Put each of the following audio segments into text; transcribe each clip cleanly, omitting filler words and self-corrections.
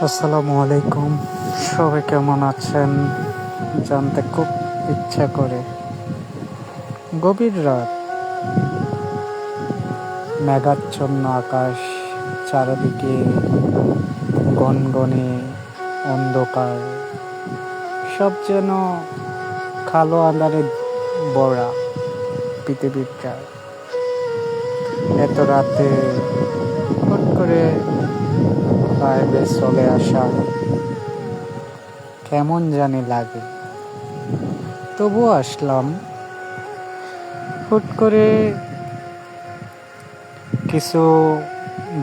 আসসালামু আলাইকুম। সবাই কেমন আছেন জানতে খুব ইচ্ছা করে। গভীর রাত, মেঘাচ্ছন্ন আকাশ, চারদিকে গনগনে অন্ধকার, সব যেন কালো আঁধারে ভরা পৃথিবীটা। এত রাতে হুট করে লাইভে চলে আসা কেমন জানি লাগে। তবুও আসলাম। হুট করে কিছু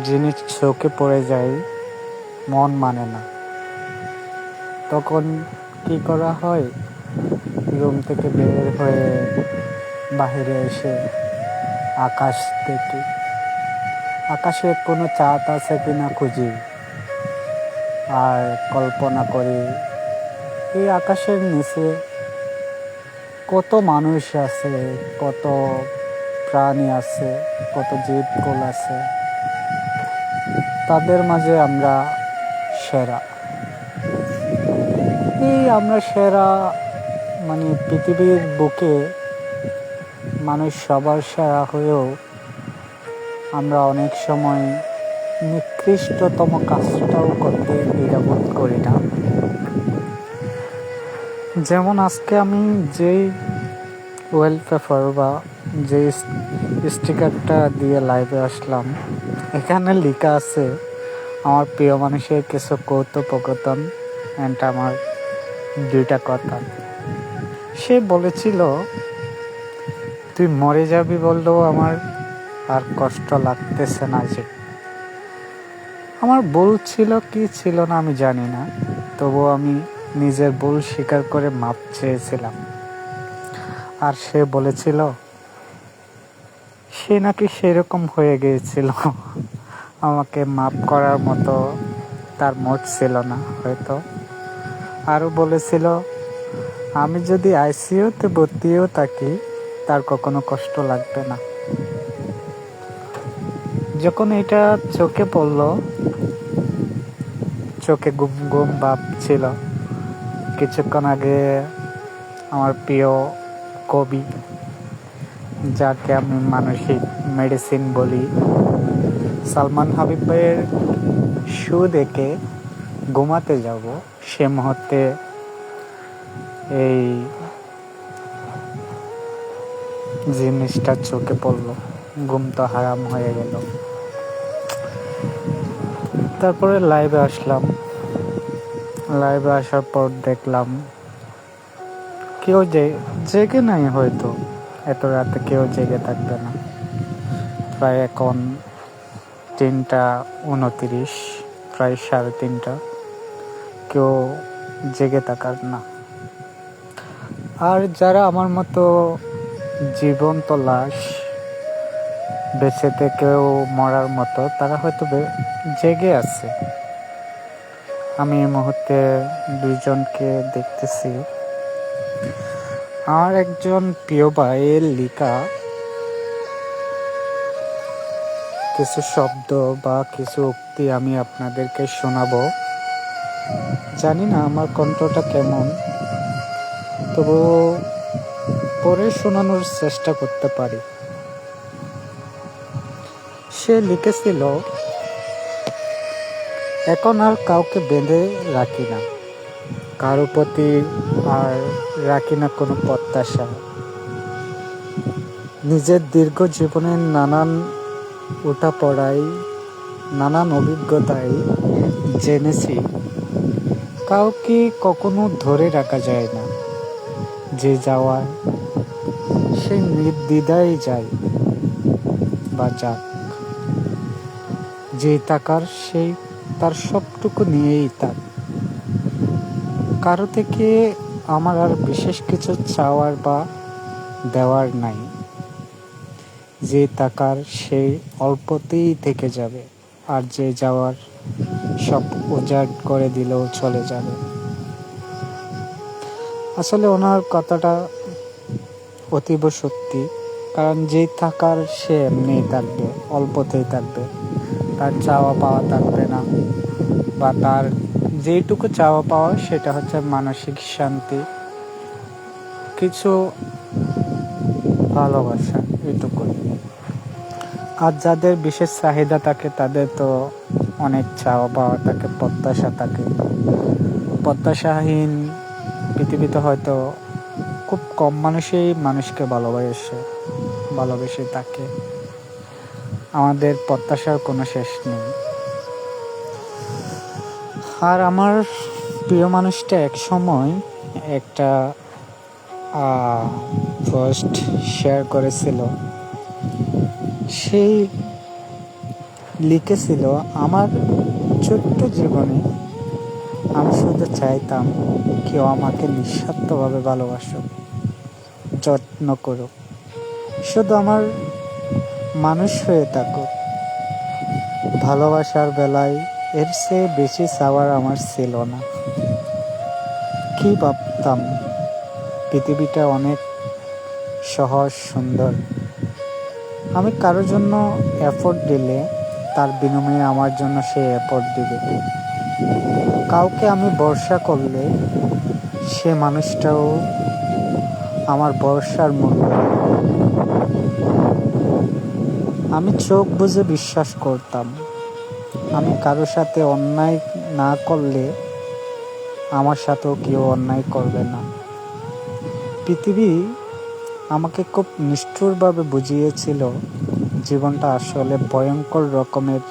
জিনিস চোখে পড়ে যায়, মন মানে না। তখন কি করা হয়, রুম থেকে বের হয়ে বাহিরে এসে আকাশ দেখি। আকাশে কোনো চাঁদ আছে কিনা খুঁজি, আর কল্পনা করি এই আকাশের নিচে কত মানুষ আছে, কত প্রাণী আছে, কত জীবকুল আছে। তাদের মাঝে আমরা সেরা। এই আমরা সেরা, মানে পৃথিবীর বুকে মানুষ সবার সেরা হয়েও আমরা অনেক সময় নিকৃষ্টতম কাজটাও করতে দ্বিধাবোধ করি না। যেমন আজকে আমি যেই ওয়ালপেপার বা যে স্টিকারটা দিয়ে লাইভে আসলাম, এখানে লেখা আছে আমার প্রিয় মানুষের কিছু কৌতুকপকথন অ্যান্ড আমার দুইটা কথা। সে বলেছিল, তুই মরে যাবি বললেও আমার আর কষ্ট লাগতেছে না। যে আমার ভুল ছিল কি ছিল না আমি জানি না, তবু আমি নিজের ভুল স্বীকার করে মাপ চেয়েছিলাম। আর সে বলেছিল সে নাকি সেরকম হয়ে গিয়েছিল, আমাকে মাপ করার মতো তার মোট ছিল না হয়তো। আরও বলেছিল আমি যদি আইসিইউতে ভর্তিও থাকি তার কখনো কষ্ট লাগবে না। যখন এটা চোখে পড়ল, চোখে ঘুম ঘুম ভাব ছিল। কিছুক্ষণ আগে আমার প্রিয় কবি, যাকে আমি মানসিক মেডিসিন বলি, সালমান হাবিব ভাইয়ের শো দেখে ঘুমাতে যাব, সে মুহূর্তে এই জিনিসটা চোখে পড়লো, ঘুম তো হারাম হয়ে গেল। তারপরে লাইভে আসলাম। লাইভে আসার পর দেখলাম কেউ জেগে নাই, হয়তো এত রাতে কেউ জেগে থাকবে না। প্রায় এখন 3:29, প্রায় 3:30, কেউ জেগে থাকার না। আর যারা আমার মতো জীবন্ত লাশ, বেঁচে থেকেও মরার মতো, তারা হয়তো জেগে আছে। আমি এই মুহূর্তে দুইজনকে দেখতেছি। আমার একজন প্রিয় ভাইয়ের লেখা কিছু শব্দ বা কিছু উক্তি আমি আপনাদেরকে শোনাবো। জানি না আমার কণ্ঠটা কেমন, তবু পরে শোনানোর চেষ্টা করতে পারি। সে লিখেছিল, এখন আর কাউকে বেঁধে রাখি না, কারো প্রতি আর রাখি না কোনো প্রত্যাশা। নিজের দীর্ঘ জীবনের নানান উঠাপড়ায়, নানান অভিজ্ঞতায় জেনেছি কাউকে কখনো ধরে রাখা যায় না। যে যাওয়ার সে নির্দ্বিধায় যায় বা যাক, যে থাকার সেই তার সবটুকু নিয়েই থাক। কারো থেকে আমার আর বিশেষ কিছু চাওয়ার বা দেওয়ার নাই। যে থাকার সেই অল্পতেই থেকে যাবে, আর যে যাওয়ার সব উজাড় করে দিলেও চলে যাবে। আসলে ওনার কথাটা অতীব সত্যি, কারণ যে থাকার সে এমনিই থাকবে, অল্পতেই থাকবে, তার চাওয়া পাওয়া থাকবে না, বা তার যেইটুকু চাওয়া পাওয়া সেটা হচ্ছে মানসিক শান্তি, কিছু ভালোবাসা, এটুকুই। আর যাদের বিশেষ চাহিদা থাকে তাদের তো অনেক চাওয়া পাওয়া থাকে, প্রত্যাশা থাকে। প্রত্যাশাহীন পৃথিবীতে হয়তো খুব কম মানুষই মানুষকে ভালোবেসে থাকে। আমাদের প্রত্যাশার কোনো শেষ নেই। আর আমার প্রিয় মানুষটা এক সময় একটা পোস্ট শেয়ার করেছিল। সেই লিখেছিল, আমার ছোট্ট জীবনে আমি শুধু চাইতাম কেউ আমাকে নিঃস্বার্থভাবে ভালোবাসুক, যত্ন করুক, শুধু আমার মানুষ হয়ে থাকুক। ভালোবাসার বেলায় এর চেয়ে বেশি চাওয়ার আমার ছিল না। কি ভাবতাম পৃথিবীটা অনেক সহজ সুন্দর। আমি কারোর জন্য এফোর্ট দিলে তার বিনিময়ে আমার জন্য সে এফোর্ট দিবে। কাউকে আমি ভরসা করলে সে মানুষটাও আমার ভরসার মূল্য। আমি চোখ বুজে বিশ্বাস করতাম, আমি কারোর সাথে অন্যায় না করলে আমার সাথেও কেউ অন্যায় করবে না। পৃথিবী আমাকে খুব নিষ্ঠুরভাবে বুঝিয়েছিল জীবনটা আসলে ভয়ঙ্কর রকমের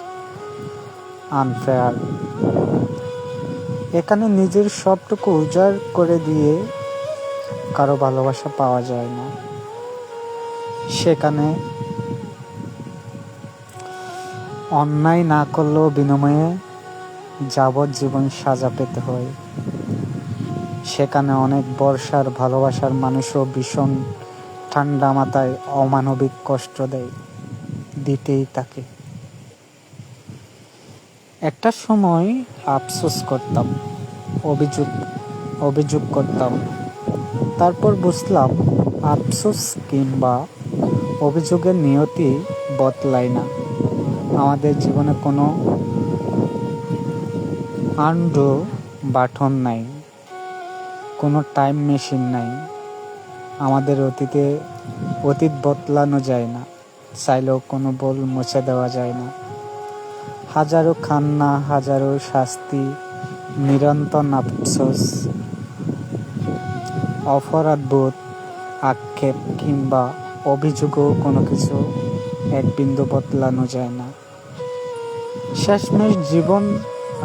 আনফেয়ার। এখানে নিজের সবটুকু উজাড় করে দিয়ে কারো ভালোবাসা পাওয়া যায় না। সেখানে অন্যায় না করলেও বিনিময়ে যাবজ্জীবন সাজা পেতে হয়। সেখানে অনেক বর্ষার ভালোবাসার মানুষও ভীষণ ঠান্ডা মাথায় অমানবিক কষ্ট দিতেই থাকে। একটা সময় আফসোস করতাম, অভিযোগ করতাম। তারপর বুঝলাম আফসোস কিংবা অভিযোগের নিয়তি বদলায় না। আমাদের জীবনে কোনো আনডু বাটন নাই, কোনো টাইম মেশিন নাই। আমাদের অতীত বদলানো যায় না, চাইলেও কোনো ভুল মুছে দেওয়া যায় না। হাজারো কান্না, হাজারো শাস্তি, নিরন্তর আফসোস, অপরাধবোধ, আক্ষেপ কিংবা অভিযোগও কোনো কিছু এক বিন্দু বদলানো যায় না। শেষমেশ জীবন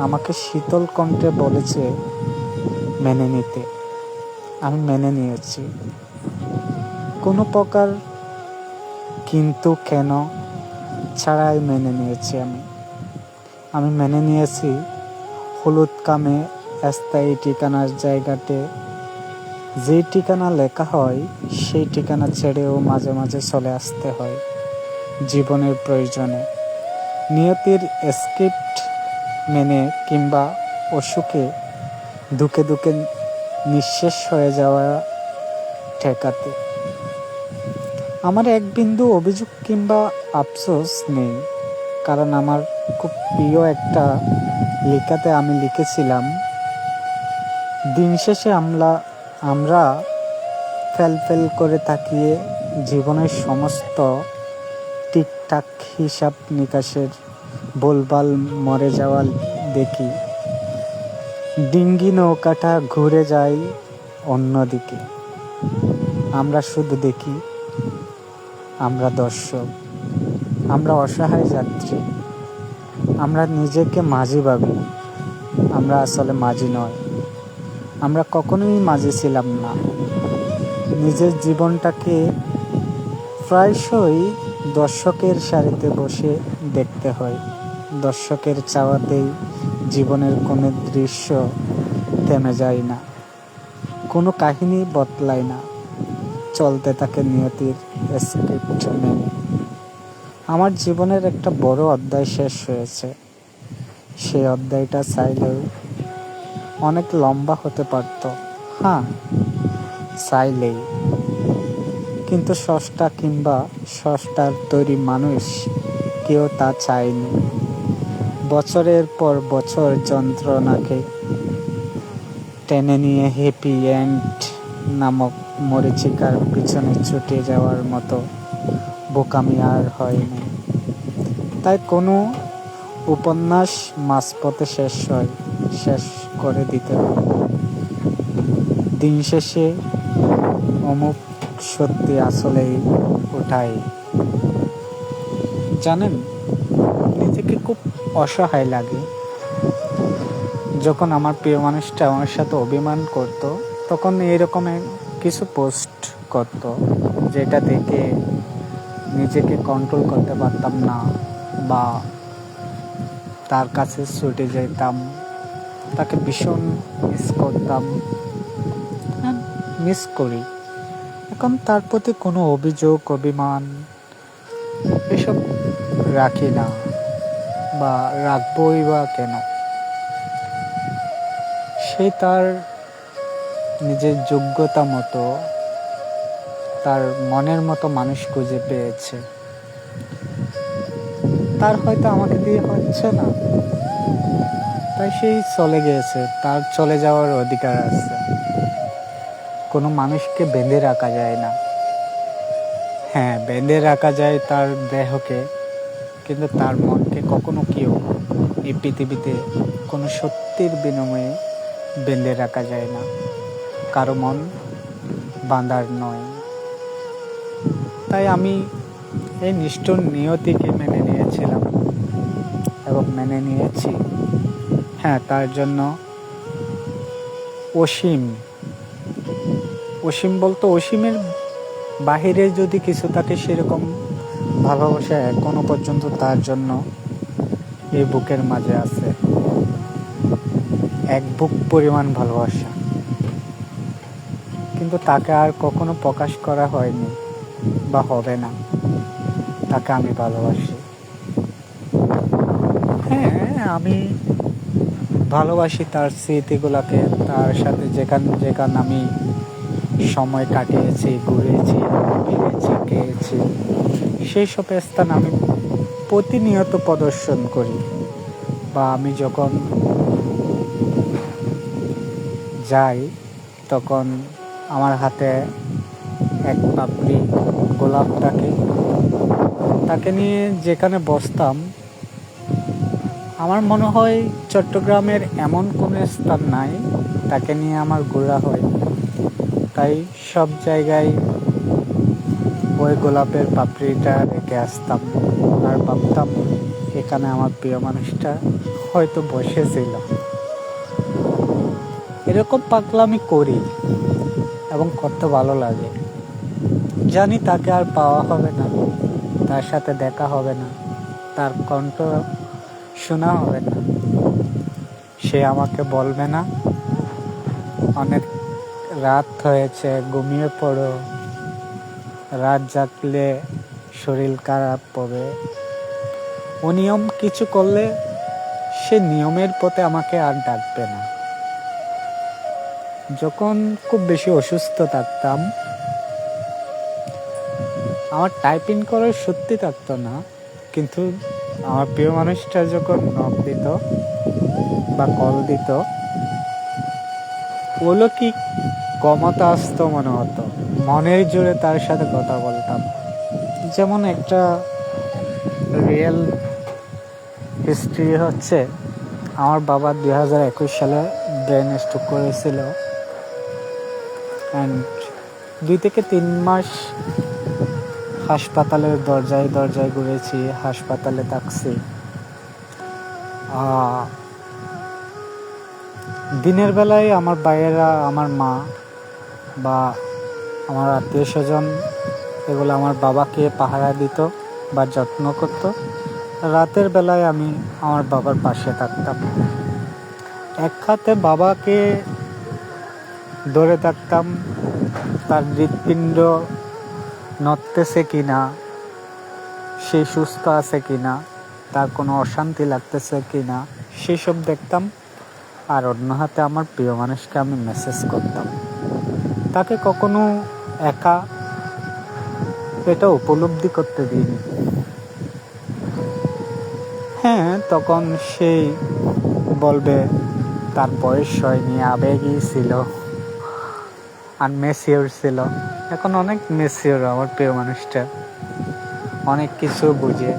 আমাকে শীতল কণ্ঠে বলেছে মেনে নিতে। আমি মেনে নিয়েছি। কোনো প্রকার কিন্তু কেন ছাড়াই মেনে নিয়েছি। আমি মেনে নিয়েছি হলুদ কামে স্থায়ী ঠিকানার জায়গাতে যে ঠিকানা লেখা হয় সেই ঠিকানা ছেড়েও মাঝে মাঝে চলে আসতে হয় জীবনের প্রয়োজনে। নিয়তির স্ক্রিপ্ট মেনে কিংবা অসুখে দুঃখে দুঃখে নিঃশেষ হয়ে যাওয়া ঠেকাতে। আমার এক বিন্দু অভিযোগ কিংবা আফসোস নেই, কারণ আমার খুব প্রিয় একটা লেখাতে আমি লিখেছিলাম, দিন শেষে আমরা ফেল করে তাকিয়ে জীবনের সমস্ত ঠিকঠাক হিসাব নিকাশের ভুলভাল মরে যাওয়া দেখি। ডিঙ্গি নৌকাটা ঘুরে যায় অন্যদিকে। আমরা শুধু দেখি, আমরা দর্শক, আমরা অসহায় যাত্রী। আমরা নিজেকে মাঝি ভাবি, আমরা আসলে মাঝি নয়। আমরা কখনোই মাঝি ছিলাম না। নিজের জীবনটাকে প্রায়শই দর্শকের সারিতে বসে দেখতে হয়। দর্শকের চাওয়াতেই জীবনের কোনো দৃশ্য থেমে যায় না, কোনো কাহিনী বদলায় না, চলতে থাকে নিয়তির স্ক্রিপ্ট মেনে। আমার জীবনের একটা বড় অধ্যায় শেষ হয়েছে। সেই অধ্যায়টা চাইলেও অনেক লম্বা হতে পারত। হ্যাঁ, চাইলেই। কিন্তু স্রষ্টা কিংবা স্রষ্টার তৈরি মানুষ কেউ তা চায়নি। বছরের পর বছর যন্ত্রণাকে টেনে নিয়ে হ্যাপি এন্ড নামক মরীচিকার পিছনে ছুটে যাওয়ার মতো বোকামি আর হয়নি। তাই কোনো উপন্যাস মাঝপথে শেষ করে দিতে হবে। দিন শেষে অমুক সত্যি আসলেই ওঠাই। জানেন, নিজেকে খুব অসহায় লাগে যখন আমার প্রিয় মানুষটা আমার সাথে অভিমান করত, তখন এইরকম কিছু পোস্ট করত যেটা দেখে নিজেকে কন্ট্রোল করতে পারতাম না, বা তার কাছে ছুটে যেতাম, তাকে ভীষণ মিস করতাম, মিস করি। এখন তার প্রতি কোনো অভিযোগ অভিমান এসব রাখি না, বা রাখবই বা কেন। সে তার নিজের যোগ্যতা মতো তার মনের মতো মানুষ খুঁজে পেয়েছে। তার হয়তো আমাকে দিয়ে হচ্ছে না, তাই সেই চলে গিয়েছে, তার চলে যাওয়ার অধিকার আছে। কোনো মানুষকে বেঁধে রাখা যায় না। হ্যাঁ, বেঁধে রাখা যায় তার দেহকে, কিন্তু তার মনকে কখনো কেউ এই পৃথিবীতে কোনো সত্যির বিনিময়ে বেঁধে রাখা যায় না। কারো মন বাঁধার নয়। তাই আমি এই নিষ্ঠুর নিয়তিকে মেনে নিয়েছিলাম এবং মেনে নিয়েছি। হ্যাঁ, তার জন্য অসীম বলতো অসীমের বাহিরে যদি কিছু থাকে, সেরকম ভালোবাসা এখনো পর্যন্ত তার জন্য এই বুকের মাঝে আছে। এক বুক পরিমাণ ভালোবাসা, কিন্তু তাকে আর কখনো প্রকাশ করা হয়নি বা হবে না। তাকে আমি ভালোবাসি। হ্যাঁ, আমি ভালোবাসি তার স্মৃতিগুলোকে, তার সাথে যেখানে আমি সময় কাটিয়েছি, ঘুরেছি, ফিরেছি, খেয়েছি, সেই সব স্থান আমি প্রতিনিয়ত প্রদর্শন করি। বা আমি যখন যাই তখন আমার হাতে এক পাপড়ি গোলাপ থাকে, তাকে নিয়ে যেখানে বসতাম, আমার মনে হয় চট্টগ্রামের এমন কোনো স্থান নাই তাকে নিয়ে আমার ঘোরা হয়। তাই সব জায়গায় ওই গোলাপের পাপড়িটা রেখে আসতাম, আর ভাবতাম এখানে আমার প্রিয় মানুষটা হয়তো বসেছিল। এরকম পাগলামি করি এবং করতে ভালো লাগে। জানি তাকে আর পাওয়া হবে না, তার সাথে দেখা হবে না, তার কণ্ঠ শোনা হবে না, সে আমাকে বলবে না অনেক রাত হয়েছে, ঘুমিয়ে পড়ো, রাত জাগলে শরীর খারাপ হবে। অনিয়ম কিছু করলে সে নিয়মের পথে আমাকে আর ডাকবে না। যখন খুব বেশি অসুস্থ থাকতাম, আমার টাইপিং করার সত্যি থাকতো না, কিন্তু আমার প্রিয় মানুষটা যখন নক দিত বা কল দিত, ওগুলো কি ক্ষমতা আসতো মনে হতো, মনের জোরে তার সাথে কথা বলতাম। যেমন একটা রিয়েল হিস্ট্রি হচ্ছে, আমার বাবা 2021 সালে ব্রেন স্ট্রোক করেছিল, অ্যান্ড 2 থেকে 3 মাস হাসপাতালের দরজায় ঘুরেছি, হাসপাতালে থাকছি। দিনের বেলায় আমার ভাইয়েরা, আমার মা বা আমার আত্মীয় স্বজন, এগুলো আমার বাবাকে পাহারা দিত বা যত্ন করত। রাতের বেলায় আমি আমার বাবার পাশে থাকতাম। এক হাতে বাবাকে ধরে থাকতাম, তার হৃৎপিণ্ড নড়তেছে কিনা, সে সুস্থ আছে কিনা, তার কোনো অশান্তি লাগতেছে কিনা, সেসব দেখতাম। আর অন্য হাতে আমার প্রিয় মানুষকে আমি মেসেজ করতাম। তাকে কখনো একা এটা উপলব্ধি করতে দিইনি। হ্যাঁ, তখন সেই বলবে তার বয়স হয়নি, আবেগই ছিল, আনমেচিওর ছিল। এখন অনেক মেচিওর আমার প্রিয় মানুষটা, অনেক কিছু বুঝে,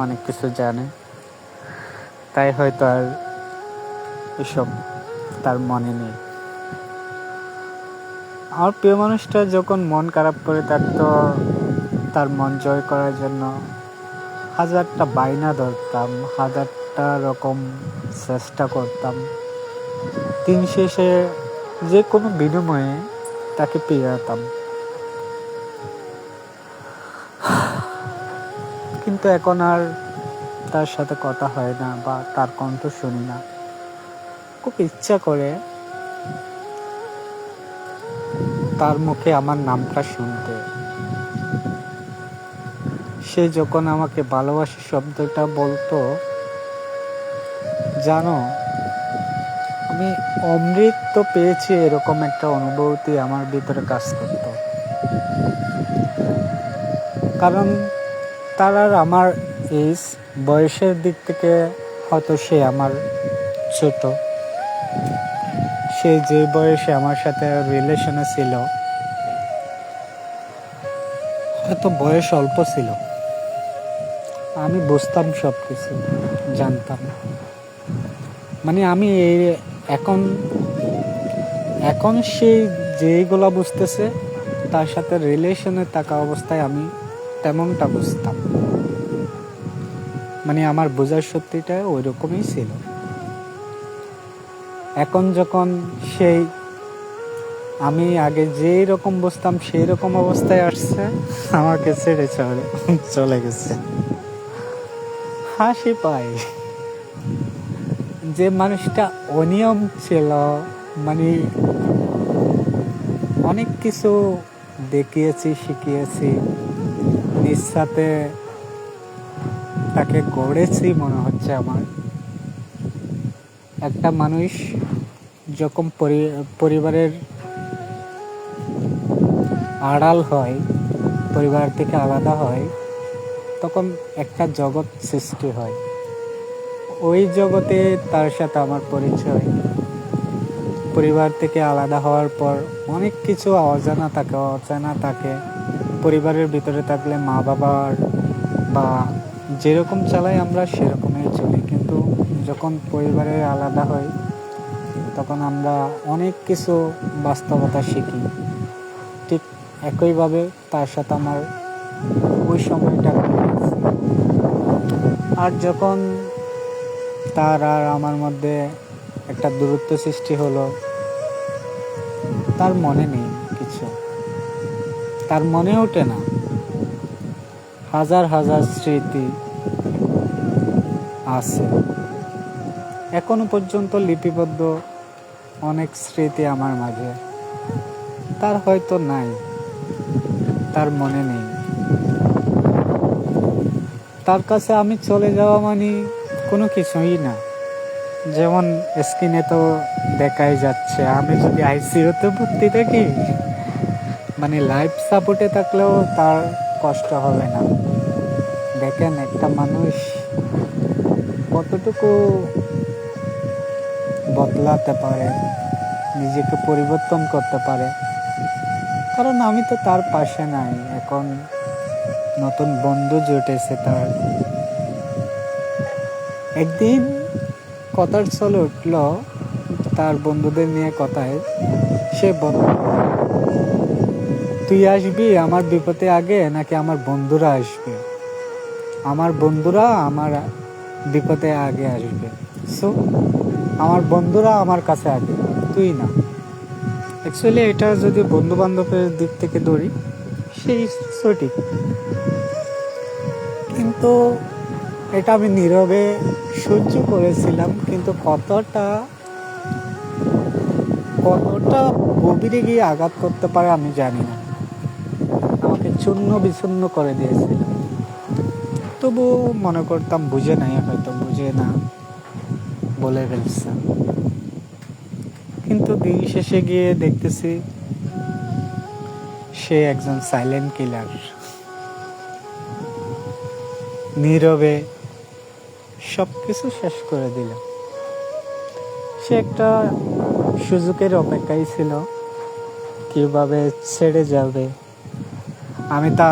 অনেক কিছু জানে, তাই হয়তো আর এসব তার মনে নেই। আমার প্রিয় মানুষটা যখন মন খারাপ করে থাকতো, তার মন জয় করার জন্য হাজারটা বায়না ধরতাম, হাজারটা রকম চেষ্টা করতাম। দিন শেষে যে কোনো বিনিময়ে তাকে পেয়ে যেতাম। কিন্তু এখন আর তার সাথে কথা হয় না বা তার কণ্ঠ শুনি না। খুব ইচ্ছা করে তার মুখে আমার নামটা শুনতে। সে যখন আমাকে ভালোবাসি শব্দটা বলতো, জানো, আমি অমৃত তো পেয়েছি, এরকম একটা অনুভূতি আমার ভিতরে কাজ করতো। কারণ তার আর আমার এজ, বয়সের দিক থেকে হয়তো সে আমার ছোট। সে যে বয়সে আমার সাথে রিলেশনে ছিল, হয়তো বয়স অল্প ছিল। আমি বুঝতাম সব কিছু, জানতাম। মানে আমি এখন এখন সে যেগুলো বুঝতেছে, তার সাথে রিলেশনে থাকা অবস্থায় আমি তেমনটা বুঝতাম। মানে আমার বোঝার শক্তিটা ওই রকমই ছিল। এখন যখন সেই আমি আগে যেই রকম বুঝতাম সেই রকম অবস্থায় আসছে, আমাকে ছেড়ে চলে গেছে। হাসি পাই যে মানুষটা অনিয়ম ছিল, মানে অনেক কিছু দেখিয়েছি, শিখিয়েছি, নিজ সাথে তাকে গড়েছি মনে হচ্ছে আমার। একটা মানুষ যখন পরিবারের আড়াল হয়, পরিবার থেকে আলাদা হয়, তখন একটা জগৎ সৃষ্টি হয়। ওই জগতে তার সাথে আমার পরিচয়। পরিবার থেকে আলাদা হওয়ার পর অনেক কিছু অজানা থাকে। পরিবারের ভিতরে থাকলে মা বাবার বা যেরকম চালাই আমরা সেরকমই চলি, কিন্তু যখন পরিবারে আলাদা হই তখন আমরা অনেক কিছু বাস্তবতা শিখি। ঠিক একইভাবে তার সাথে আমার ওই সময়টা কাটিয়েছে। আর যখন তার আর আমার মধ্যে একটা দূরত্ব সৃষ্টি হলো, তার মনে নেই কিছু, তার মনে ওঠে না। হাজার হাজার স্মৃতি আছে, এখনো পর্যন্ত লিপিবদ্ধ অনেক স্মৃতি আমার মাঝে। তার হয়তো নাই, তার মনে নেই। তার কাছে আমি চলে যাওয়া মানে কোনো কিছুই না। যেমন স্ক্রিনে তো দেখাই যাচ্ছে, আমি যদি আইসিইউতে ভর্তি থাকি, মানে লাইফ সাপোর্টে থাকলেও তার কষ্ট হবে না। দেখেন একটা মানুষ কতটুকু বদলাতে পারে, নিজেকে পরিবর্তন করতে পারে। কারণ আমি তো তার পাশে নাই। এখন নতুন বন্ধু জুটেছে তার। একদিন কথার চলে উঠল তার বন্ধুদের নিয়ে কথায়, সে বলল, তুই আসবি আমার বিপদে আগে নাকি আমার বন্ধুরা আসবে? আমার বন্ধুরা আমার বিপদে আগে আসবে। সো আমার বন্ধুরা আমার কাছে আগে, তুই না। অ্যাকচুয়ালি এটা যদি বন্ধু বান্ধবের দিক থেকে ধরি, সেই সঠিক। কিন্তু এটা আমি নীরবে সহ্য করেছিলাম, কিন্তু কতটা গভীরে গিয়ে আঘাত করতে পারে আমি জানি না। আমাকে চূর্ণ বিচূর্ণ করে দিয়েছিল। তবুও মনে করতাম বুঝে নাই, হয়তো বুঝে না বলে ফেলছে। কিন্তু দিন শেষে গিয়ে দেখতেছি সে একজন সাইলেন্ট কিলার। নীরবে সব কিছু শেষ করে দিল। সে একটা সুযোগের অপেক্ষায় ছিল, কিভাবে ছেড়ে যাবে। আমি তা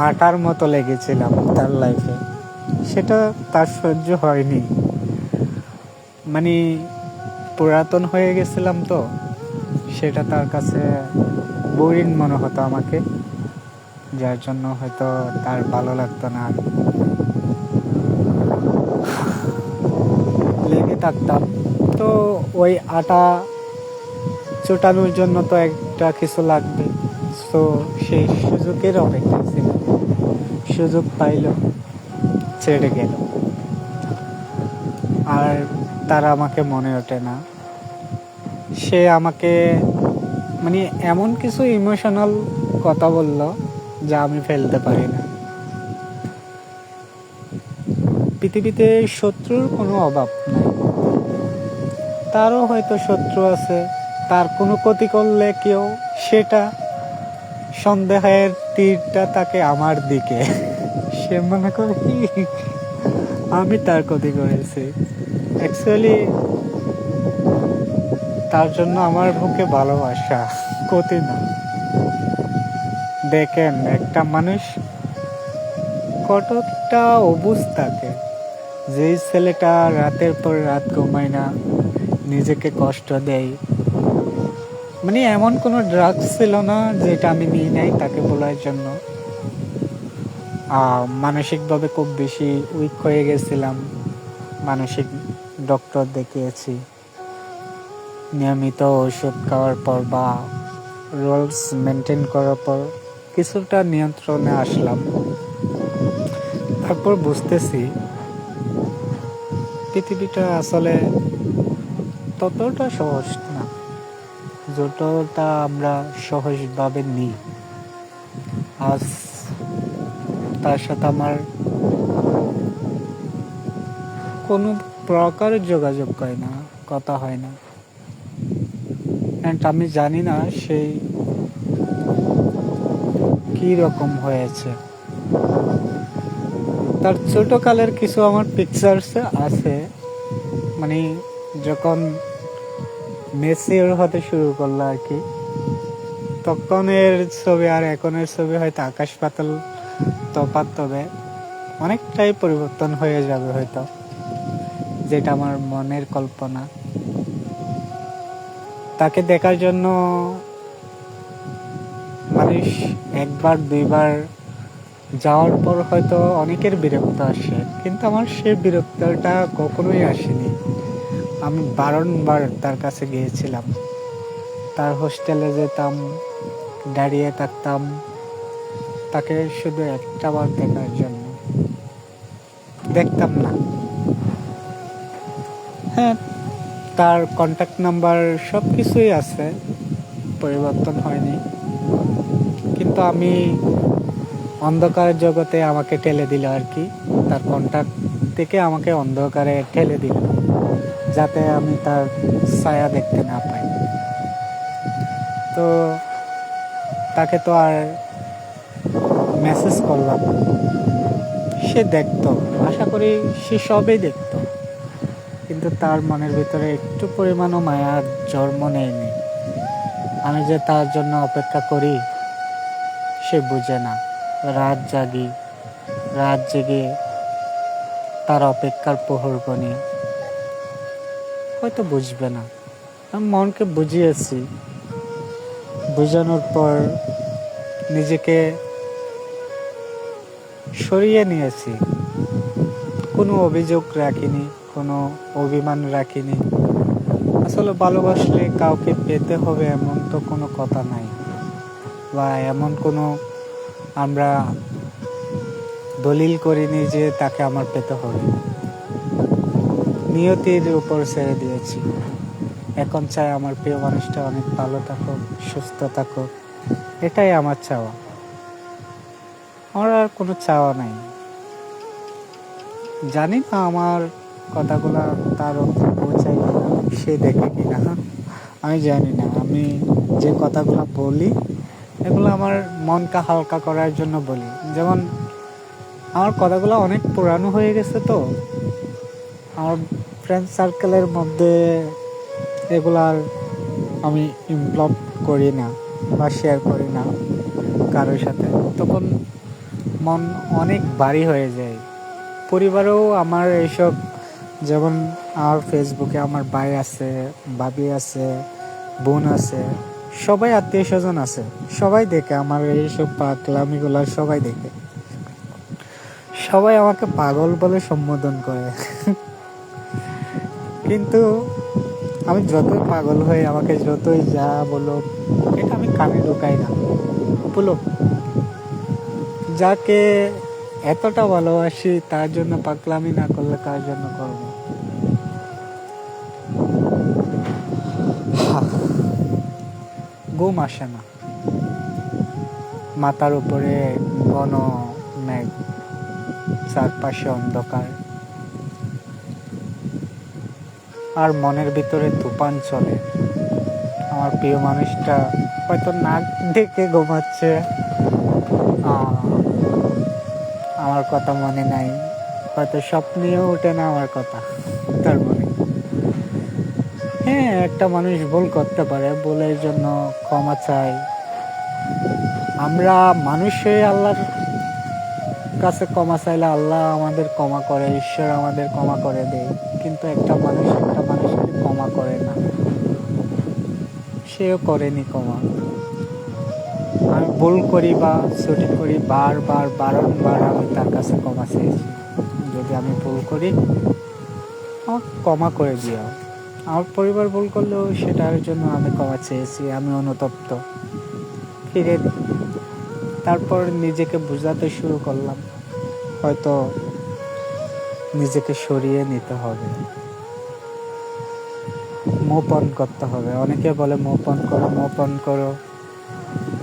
আটার মতো লেগেছিলাম তার লাইফে, সেটা তার সহ্য হয়নি। মানে পুরাতন হয়ে গেছিলাম তো, সেটা তার কাছে বোরিং মনে হতো আমাকে, যার জন্য হয়তো তার ভালো লাগতো না। লেগে থাকতাম তো, ওই আটা চোটানোর জন্য তো একটা কিছু লাগবে। তো সেই সুযোগের অপেক্ষা ছিল, সুযোগ পাইল, ছেড়ে গেল। আর তার আমাকে মনে ওঠে না। সে আমাকে মানে এমন কিছু ইমোশনাল কথা বলল যা আমি ফেলতে পারি না। পৃথিবীতে শত্রুর কোনো অভাব নাই, তারও হয়তো শত্রু আছে। তার কোনো ক্ষতি করলে কেউ, সেটা সন্দেহের তীরটা তাকে আমার দিকে। সে মনে করে কি আমি তার ক্ষতি করেছি। অ্যাকচুয়ালি তার জন্য আমার বুকে ভালোবাসা, ক্ষতি না। দেখেন একটা মানুষ কতটা অবুঝ থাকে, যেই ছেলেটা রাতের পর রাত ঘুমায় না, নিজেকে কষ্ট দেয়। মানে এমন কোনো ড্রাগস ছিল না যেটা আমি নিই নাই তাকে বলার জন্য। মানসিকভাবে খুব বেশি উইক হয়ে গেছিলাম, মানসিক ডক্টর দেখিয়েছি। নিয়মিত ওষুধ খাওয়ার পর বা রুলস মেনটেন করার পর কিছুটা নিয়ন্ত্রণে আসলাম। তারপর বুঝতেছি পৃথিবীটা আসলে ততটা সহজ না, যতটা আমরা সহজভাবে নিই। আজ তার সাথে আমার কোনো প্রকার যোগাযোগ হয় না, কথা হয় না। আমি জানি না সেই কি রকম হয়েছে। তার ছোটকালের কিছু আমার পিকচার্স আছে, মানে যখন মেচিওর হতে শুরু করলো আর কি, তখনের ছবি আর এখনের ছবি হয়তো আকাশ পাতাল তফাৎ, তবে অনেকটাই পরিবর্তন হয়ে যাবে হয়তো, যেটা আমার মনের কল্পনা। তাকে দেখার জন্য মানুষ একবার দুইবার যাওয়ার পর হয়তো অনেকের বিরক্ত আসে, কিন্তু আমার সে বিরক্তটা কখনোই আসেনি। আমি বারংবার তার কাছে গিয়েছিলাম, তার হোস্টেলে যেতাম, দাঁড়িয়ে থাকতাম তাকে শুধু একটাবার দেখার জন্য। দেখতাম না, হ্যাঁ তার কন্ট্যাক্ট নাম্বার সব কিছুই আছে, পরিবর্তন হয়নি। কিন্তু আমি অন্ধকার জগতে আমাকে ঠেলে দিল আর কি, তার কন্ট্যাক্ট থেকে আমাকে অন্ধকারে ঠেলে দিল, যাতে আমি তার ছায়া দেখতে না পাই। তো তাকে তো আর মেসেজ করলাম, সে দেখতো, আশা করি সে সবই দেখতো, কিন্তু তার মনের ভিতরে একটু পরিমাণও মায়ার জন্ম নেয়নি। আমি যে তার জন্য অপেক্ষা করি সে বুঝে না। রাত জাগি, রাত জেগে তার অপেক্ষার প্রহর গণি, হয়তো বুঝবে না। আমি মনকে বুঝিয়েছি, বুঝানোর পর নিজেকে সরিয়ে নিয়েছি, কোনো অভিযোগ রাখিনি, কোনো অভিমান রাখিনি। আসলে ভালোবাসলে কাউকে পেতে হবে এমন তো কোনো কথা নাই, বা এমন কোনো আমরা দলিল করিনি যে তাকে আমার পেতে হবে। নিয়তির উপর ছেড়ে দিয়েছি। এখন চাই আমার প্রিয় মানুষটা অনেক ভালো থাকুক, সুস্থ থাকুক, এটাই আমার চাওয়া। আমার আর কোনো চাওয়া নাই। জানি না আমার কথাগুলা তার অব্দি পৌঁছায় কিনা, সে দেখে কিনা, আমি জানি না। আমি যে কথাগুলো বলি এগুলো আমার মনকে হালকা করার জন্য বলি। যেমন আমার কথাগুলো অনেক পুরানো হয়ে গেছে, তো আমার ফ্রেন্ড সার্কেলের মধ্যে এগুলার আমি ইনভলভ করি না বা শেয়ার করি না কারোর সাথে, তখন মন অনেক ভারী হয়ে যায়। পরিবারেও আমার এইসব, যেমন আমার ফেসবুকে আমার ভাই আছে, ভাবি আছে, বোন আছে, সবাই আত্মীয় স্বজন আছে, সবাই দেখে আমার এইসব পাগলামিগুলো, সবাই দেখে, সবাই আমাকে পাগল বলে সম্বোধন করে। কিন্তু আমি যতই পাগল হই, আমাকে যতই যা বলো, এটা আমি কানে ঢুকাই না। বলো, যাকে এতটা ভালোবাসি তার জন্য পাগলামি না করলে কার জন্য করবো? ঘুম আসে না, মাথার উপরে ঘন মেঘ, চারপাশে অন্ধকার, আর মনের ভিতরে তুফান চলে। আমার প্রিয় মানুষটা হয়তো নাক ডেকে ঘুমাচ্ছে, আমার কথা মনে নাই, হয়তো স্বপ্নেও ওঠে না আমার কথা তার মনে। হ্যাঁ, একটা মানুষ ভুল করতে পারে, ভুলের জন্য ক্ষমা চাই। আমরা মানুষ হয়ে আল্লাহর কাছে ক্ষমা চাইলে আল্লাহ আমাদের ক্ষমা করে, ঈশ্বর আমাদের ক্ষমা করে দেয়। কিন্তু একটা মানুষকে ক্ষমা করে না, সেও করেনি ক্ষমা। আমি ভুল করি বা ছুটি করি, বারবার আমি তার কাছে ক্ষমা চেয়েছি, যদি আমি ভুল করি আমাকে ক্ষমা করে দিও। আমার পরিবার ভুল করলেও সেটার জন্য আমি ক্ষমা চেয়েছি, আমি অনুতপ্ত, ফিরে দিই। তারপর নিজেকে বোঝাতে শুরু করলাম, হয়তো নিজেকে সরিয়ে নিতে হবে, মুভ অন করতে হবে। অনেকে বলে মুভ অন করো,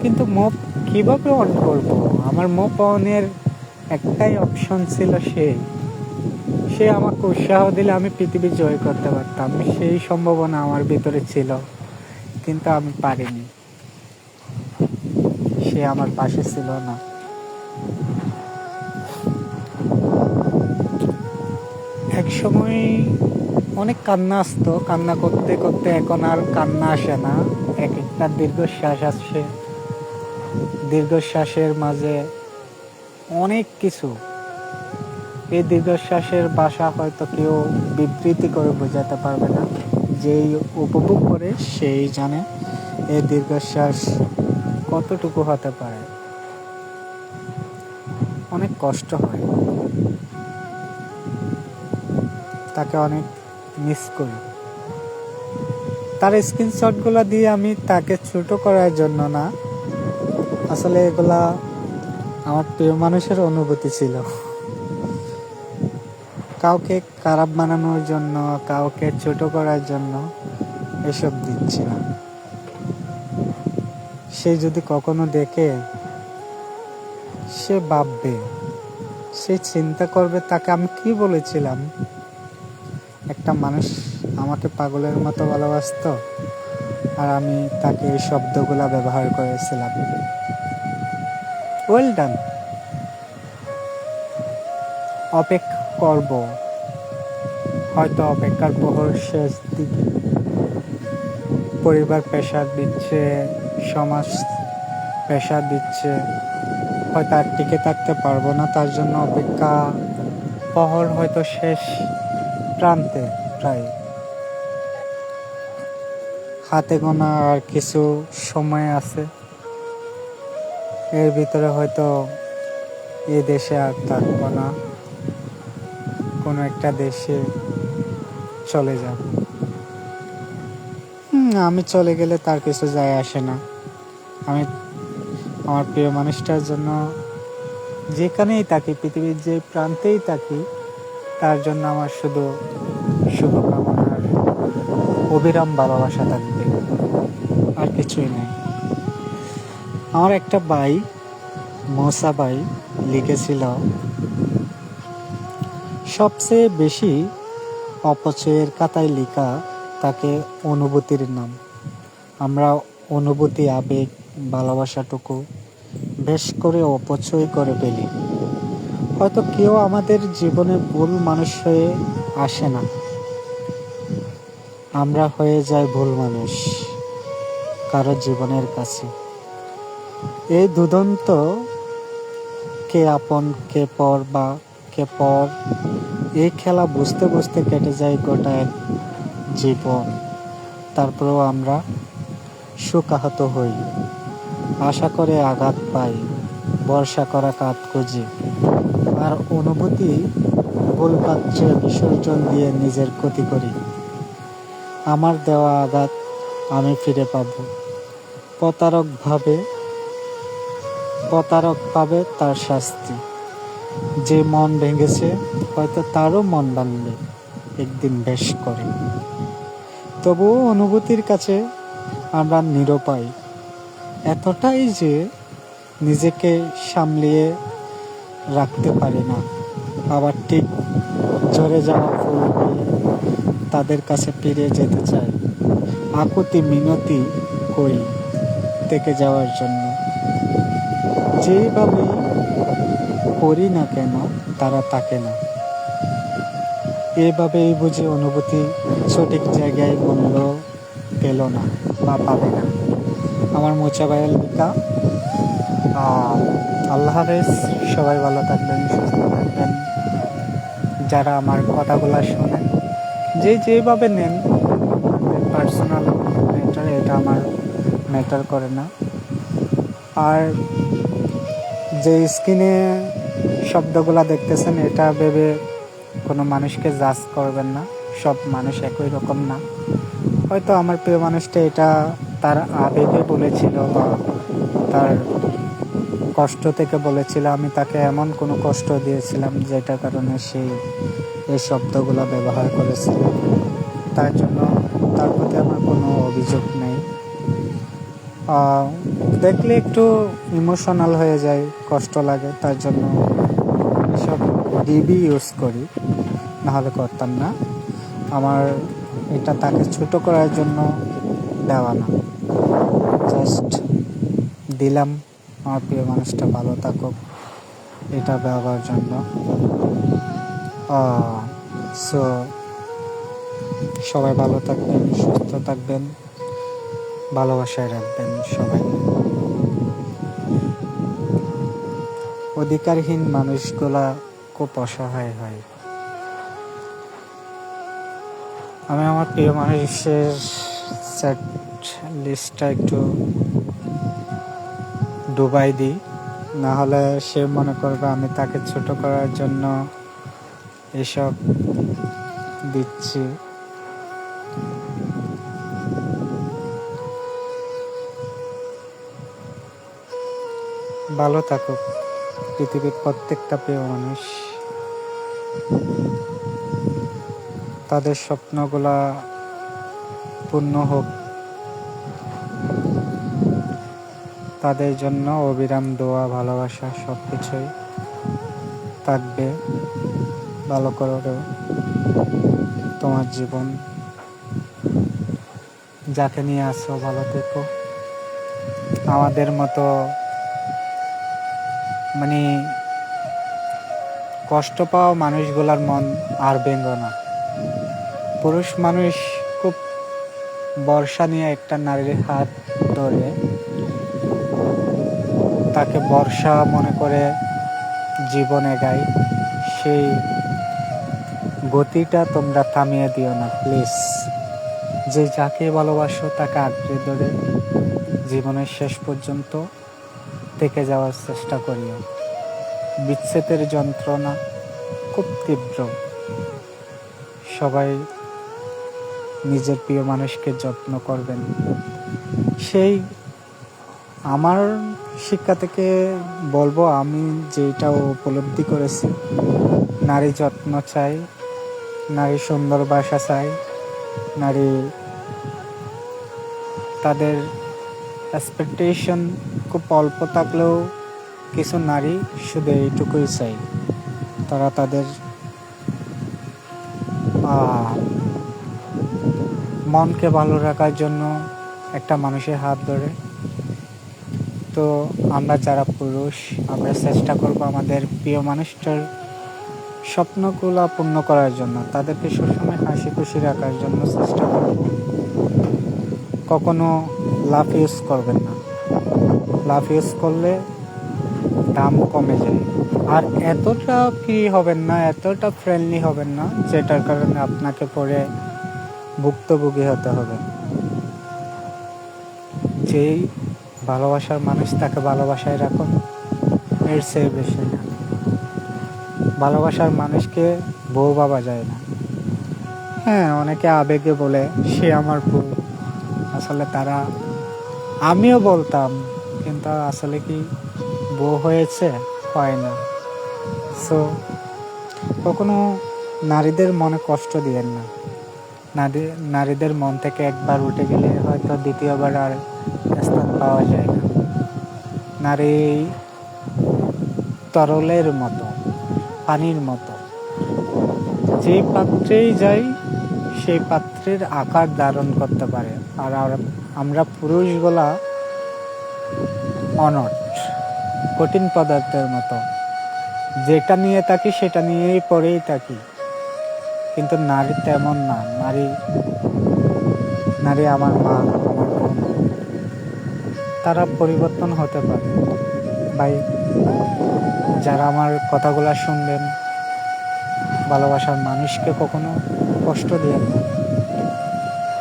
কিন্তু মুভ কিভাবে অন করব? আমার মুভ অনের একটাই অপশন ছিল, সে আমাকে উৎসাহ দিলে আমি পৃথিবী জয় করতে পারতাম। সেই সম্ভাবনা আমার ভিতরে ছিল, কিন্তু আমি পারিনি। সে আমার পাশে ছিল না। এক সময় অনেক কান্না আসতো, কান্না করতে করতে এখন আর কান্না আসে না। এক একটা দীর্ঘশ্বাস আসছে, দীর্ঘশ্বাসের মাঝে অনেক কিছু। এই দীর্ঘশ্বাসের ভাষা হয়তো কেউ বিবৃতি করে বোঝাতে পারবে না, যেই উপভোগ করে সেই জানে এই দীর্ঘশ্বাস কতটুকু হতে পারে। অনেক কষ্ট হয়, তাকে অনেক মিস করি। তার স্ক্রিনশটগুলো দিয়ে আমি তাকে ছোট করার জন্য না, আসলে এগুলা আমার প্রিয় মানুষের অনুভূতি ছিল। কাউকে খারাপ বানানোর জন্য, কাউকে ছোট করার জন্য এসব দিচ্ছি না। সে যদি কখনো দেখে, সে ভাববে, সে চিন্তা করবে তাকে আমি কি বলেছিলাম। একটা মানুষ আমাকে পাগলের মতো ভালোবাসতো, আর আমি তাকে এই শব্দগুলা ব্যবহার করেছিলাম। Well done. অপেক্ষা করব, হয়তো অপেক্ষার প্রহর শেষ দিকে। পরিবার প্রেশার দিচ্ছে, সমাজ প্রেশার দিচ্ছে, হয়তো আর টিকে থাকতে পারবো না, তার জন্য অপেক্ষা প্রহর হয়তো শেষ প্রান্তে প্রায়। হাতে গোনা আর কিছু সময় আছে, এর ভিতরে হয়তো এ দেশে আর থাকবো না, কোনো একটা দেশে চলে যাব। আমি চলে গেলে তার কিছু যায় আসে না। আমি আমার প্রিয় মানুষটার জন্য যেখানেই থাকি, পৃথিবীর যে প্রান্তেই থাকি, তার জন্য আমার শুধু শুভকামনার অবিরাম ভালোবাসা থাকবে, আর কিছুই নেই। আমার একটা ভাই, মৌসা ভাই, লিখেছিল, সবচেয়ে বেশি অপচয়ের খাতায় লেখা তাকে অনুভূতির নাম। আমরা অনুভূতি, আবেগ, ভালোবাসাটুকু বেশ করে অপচয় করে ফেলি। হয়তো কেউ আমাদের জীবনে ভুল মানুষ হয়ে আসে না। আমরা হয়ে যাই ভুল মানুষ কারো জীবনের কাছে। এই দুদন্ত, কে আপন কে পর বা কে পর, এই খেলা বুঝতে বুঝতে কেটে যায় গোটা এক জীবন। তারপরেও আমরা শোকাহত হই, আশা করে আঘাত পাই, ভরসা করা কাঁধ খুঁজি, আর অনুভূতি ভুল পাত্রে বিসর্জন দিয়ে নিজের ক্ষতি করি। আমার দেওয়া আঘাত আমি ফিরে পাব, প্রতারক পাবে তার শাস্তি। যে মন ভেঙেছে হয়তো তারও মন ভাঙবে একদিন বেশ করে। তবুও অনুভূতির কাছে আমরা নিরুপায়, এতটাই যে নিজেকে সামলিয়ে রাখতে পারি না। আবার ঠিক ঝরে যাওয়া ফুল হয়ে তাদের কাছে ফিরে যেতে চাই, আকুতি মিনতি করি থেকে যাওয়ার জন্য। যেভাবেই করি না কেন তারা তাকে না, এভাবেই বুঝি অনুভূতি সঠিক জায়গায় মূল্য পেল না বা পাবে না। আমার মোচা ভাইয়ের লেখা। আল্লাহ হাফেজ। সবাই ভালো থাকবেন, সুস্থ থাকবেন। যারা আমার কথাগুলো শোনেন, যেভাবে নেন, পার্সোনাল ম্যাটার, এটা আমার ম্যাটার করে না। আর যে স্ক্রিনে শব্দগুলা দেখতেছেন, এটা ভেবে কোনো মানুষকে জাজ করবেন না। সব মানুষ একই রকম না। হয়তো আমার প্রিয় মানুষটা এটা তার আবেগে বলেছিল বা তার কষ্ট থেকে বলেছিল। আমি তাকে এমন কোনো কষ্ট দিয়েছিলাম যেটা কারণে সে এই শব্দগুলো ব্যবহার করেছিল। তার জন্য তার প্রতি আমার কোনো অভিযোগ নেই। দেখলে একটু ইমোশনাল হয়ে যায়, কষ্ট লাগে, তার জন্য এসব ডিবি ইউজ করি, নাহলে করতাম না। আমার এটা তাকে ছোট করার জন্য দেওয়া না, জাস্ট দিলাম আমার প্রিয় মানুষটা ভালো থাকুক, এটা ব্যবহার জন্য। সো সবাই ভালো থাকবেন, সুস্থ থাকবেন, ভালোবাসায় রাখবেন সবাই। অধিকারহীন মানুষগুলা খুব অসহায় হয়। আমি আমার প্রিয় মানুষের সেট লিস্টটা একটু ডুবাই দিই, না হলে সে মনে করবে আমি তাকে ছোট করার জন্য এসব দিচ্ছি। ভালো থাকুক পৃথিবীর প্রত্যেকটা প্রিয় মানুষ, তাদের স্বপ্নগুলা পূর্ণ হোক, তাদের জন্য অবিরাম দোয়া, ভালোবাসা সব কিছুই থাকবে। ভালো করো তোমার জীবন, যাকে নিয়ে আসো ভালো থেকো। আমাদের মতো মানে কষ্ট পাওয়া মানুষগুলার মন আর ভেঙো না। পুরুষ মানুষ খুব বর্ষা নিয়ে একটা নারীর হাত ধরে তাকে বর্ষা মনে করে জীবন এগায়, সেই গতিটা তোমরা থামিয়ে দিও না প্লিজ। যে যাকে ভালোবাসো তাকে আঁকড়ে ধরে জীবনের শেষ পর্যন্ত থেকে যাওয়ার চেষ্টা করিও। বিচ্ছেদের যন্ত্রণা খুব তীব্র। সবাই নিজের প্রিয় মানুষকে যত্ন করবেন। সেই আমার শিক্ষা থেকে বলবো, আমি যেটা উপলব্ধি করেছি, নারী যত্ন চাই, নারী সুন্দর বাসা চাই, নারী তাদের এক্সপেকটেশন খুব অল্প থাকলেও কিছু নারী শুধু এইটুকুই চাই, তারা তাদের মনকে ভালো রাখার জন্য একটা মানুষের হাত ধরে। তো আমরা যারা পুরুষ, আমরা চেষ্টা করব আমাদের প্রিয় মানুষটার স্বপ্নগুলো পূর্ণ করার জন্য, তাদেরকে সবসময় হাসি খুশি রাখার জন্য চেষ্টা করুন। কখনো লাভ ইউজ করবেন না। লাভ ইউজ করলে দাম কমে যায়। আর এতটা ফ্রি হবেন না, এতটা ফ্রেন্ডলি হবেন না যেটার কারণে আপনাকে পরে ভুক্তভোগী হতে হবে। যেই ভালোবাসার মানুষ তাকে ভালোবাসায় রাখুন, এর চেয়ে বেশি না। ভালোবাসার মানুষকে বউ ভাবা যায় না। হ্যাঁ, অনেকে আবেগে বলে সে আমার বউ, আসলে তারা, আমিও বলতাম, কিন্তু আসলে কি বউ হয়েছে? হয় না। সো কখনো নারীদের মনে কষ্ট দিয়েন না। নারীদের মন থেকে একবার উঠে গেলে হয়তো দ্বিতীয়বার আর স্থান পাওয়া যায় না। নারী তরলের মতো, পানির মতো, যে পাত্রেই যাই সেই পাত্রের আকার ধারণ করতে পারে। আর আমরা পুরুষগুলা অনট, কঠিন পদার্থের মতো, যেটা নিয়ে থাকি সেটা নিয়েই পড়েই থাকি। কিন্তু নারী তেমন না। নারী আমার মা, আমার বোন, তারা পরিবর্তন হতে পারে। ভাই, যারা আমার কথাগুলো শুনবেন, ভালোবাসার মানুষকে কখনো কষ্ট দিয়েন না,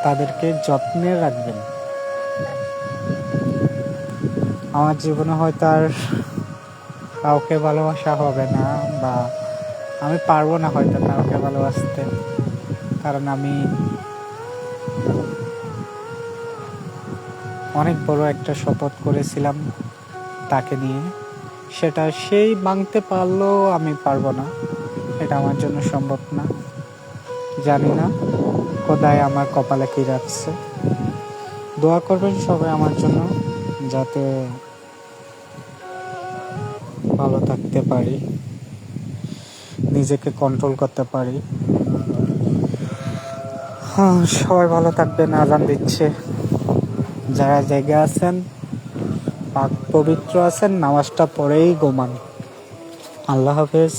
তাদেরকে যত্নে রাখবেন। আমার জীবনে হয়তো আর কাউকে ভালোবাসা হবে না, বা আমি পারবো না হয়তো কাউকে ভালোবাসতে, কারণ আমি অনেক বড় একটা শপথ করেছিলাম তাকে নিয়ে, সেটা সেই ভাঙতে পারলেও আমি পারবো না। এটা আমার জন্য সম্ভব না। জানি না খোদাই আমার কপালে কি রাখছে। দোয়া করবেন সবাই আমার জন্য, যাতে ভালো থাকতে পারি, নিজেকে কন্ট্রোল করতে পারি। হ্যাঁ, সবাই ভালো থাকবেন। আজান দিচ্ছে, যারা জেগে আছেন, পাক পবিত্র আছেন, নামাজটা পড়েই ঘুমান। আল্লাহ হাফেজ।